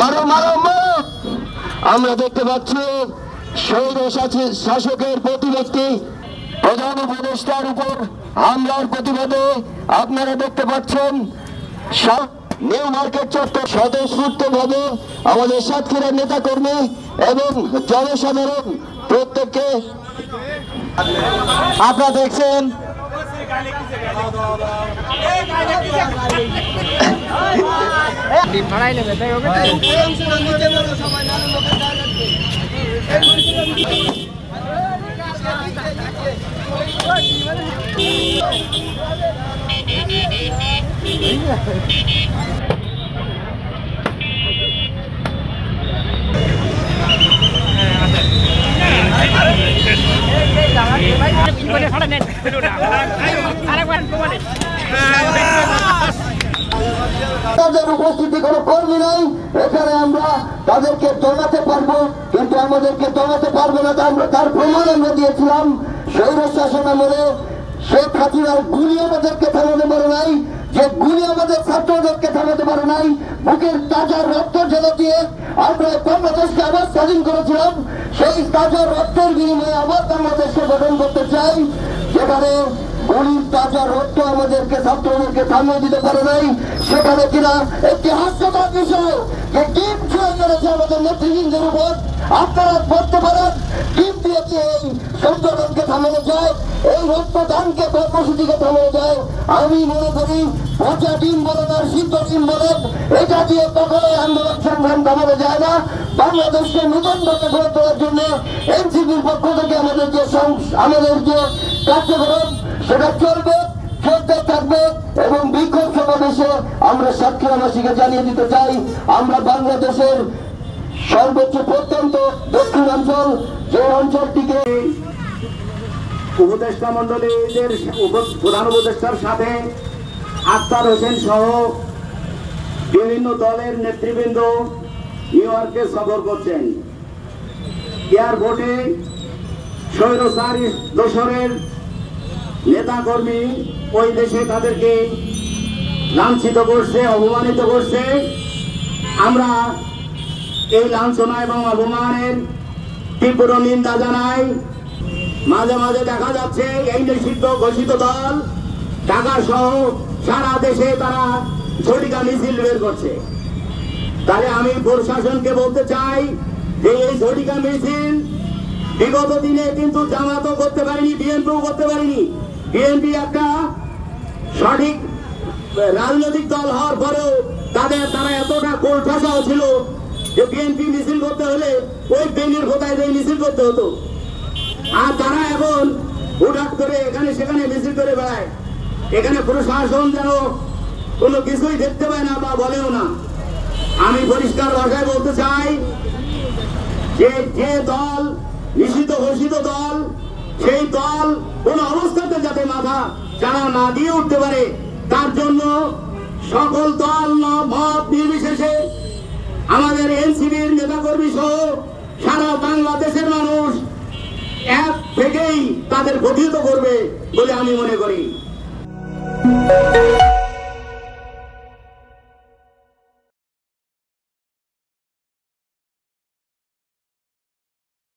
মারো মারো মারো। আমরা দেখতে পাচ্ছি স্বৈর শাসকের প্রতিমূর্তি প্রধান উপদেষ্টার উপর হামলার প্রতিবাদে আপনারা দেখতে পাচ্ছেন নিউ মার্কেট চত্বর স্বতঃস্ফূর্তভাবে আমাদের সাতক্ষীরার নেতাকর্মী এবং জনসাধারণ প্রত্যেককে আপনারা দেখছেন তাদের উপস্থিতি কোনো কর্মী নাই এখানে আমরা তাদেরকে দমাতে পারবো কিন্তু আমাদেরকে দমাতে পারবো না তার প্রমাণ আমরা দিয়েছিলাম স্বৈর শাসন আমলে শেখ হাসিনার গুলি আমাদেরকে থামাতে পারে নাই যে গুলি আমাদের ছাত্রদেরকে থামাতে পারে নাই বুকের তাজা রক্ত জেলা দিয়ে আমরা বাংলাদেশকে আবার স্বাধীন করেছিলাম সেই তাজা রক্তের বিনিময়ে আবার বাংলাদেশকে গঠন করতে চাই যেখানে গুলির তাজা রক্ত আমাদেরকে ছাত্রদেরকে থামিয়ে দিতে পারে নাই সেখানে কিনা একটি হাস্যকর বিষয় যে টিম ছুঁয়ে মেরেছে আমাদের নেতৃবৃন্দের উপর আপনারা বলতে পারেন টিম দিয়ে কি এই সংযোজনকে থামানো যায় এই রক্তদানকে কর্মসূচিকে থামানো যায় আমি মনে করি পচা টিম বলেন আর সিদ্ধ টিম বলেন এটা দিয়ে কখনোই আন্দোলন সংগ্রাম থামানো যায় না বাংলাদেশকে নতুনভাবে গড়ে তোলার জন্য এনসিপির পক্ষ থেকে আমাদের যে কার্যক্রম সেটা চলবে চলতে থাকবে এবং বিক্ষোভ সমাবেশে আমরা সাতক্ষীরাবাসীকে জানিয়ে দিতে চাই আমরা বাংলাদেশের সর্বোচ্চ প্রত্যন্ত দক্ষিণাঞ্চল যে অঞ্চলটিকে উপদেষ্টা মন্ডলীদের প্রধান উপদেষ্টার সাথে আখতার হোসেন সহ বিভিন্ন দলের নেতৃবৃন্দ নিউ ইয়র্কে সফর করছেন। এয়ারপোর্টে স্বৈরাচারী দোসরের নেতাকর্মী ওই দেশে তাদেরকে লাঞ্ছিত করছে অপমানিত করছে। আমরা এই লাঞ্ছনা এবং অপমানের তীব্র নিন্দা জানাই। মাঝে মাঝে দেখা যাচ্ছে এই নিষিদ্ধ ঘোষিত দল ঢাকা সহ সারা দেশে তারা ঝটিকা মিছিল বের করছে। তাহলে আমি প্রশাসনকে বলতে চাই যে এই ঝটিকা মিছিল বিগত দিনে কিন্তু জামাতও করতে পারেনি, বিএনপিও করতে পারেনি। বিএনপি একটা সঠিক রাজনৈতিক দল হওয়ার পরেও তারা এতটা কোলঠাসাও ছিল যে বিএনপি মিছিল করতে হলে ওই বেনির কোথায় মিছিল করতে হতো। আর তারা এখন হুটহাট করে এখানে সেখানে মিছিল করে বেড়ায়। এখানে প্রশাসন যেন কোনো কিছুই দেখতে পায় না বা বলেও না। আমি পরিষ্কার ভাষায় বলতে চাই যে দল নিষিদ্ধ ঘোষিত দল সেই দল কোন অবস্থাতে যাতে মাথা চাড়া না দিয়ে উঠতে পারে তার জন্য সকল দল মত নির্বিশেষে আমাদের এনসিপির নেতাকর্মী সহ সারা বাংলাদেশের মানুষ এক থেকেই তাদের প্রতিহত করবে বলে আমি মনে করি।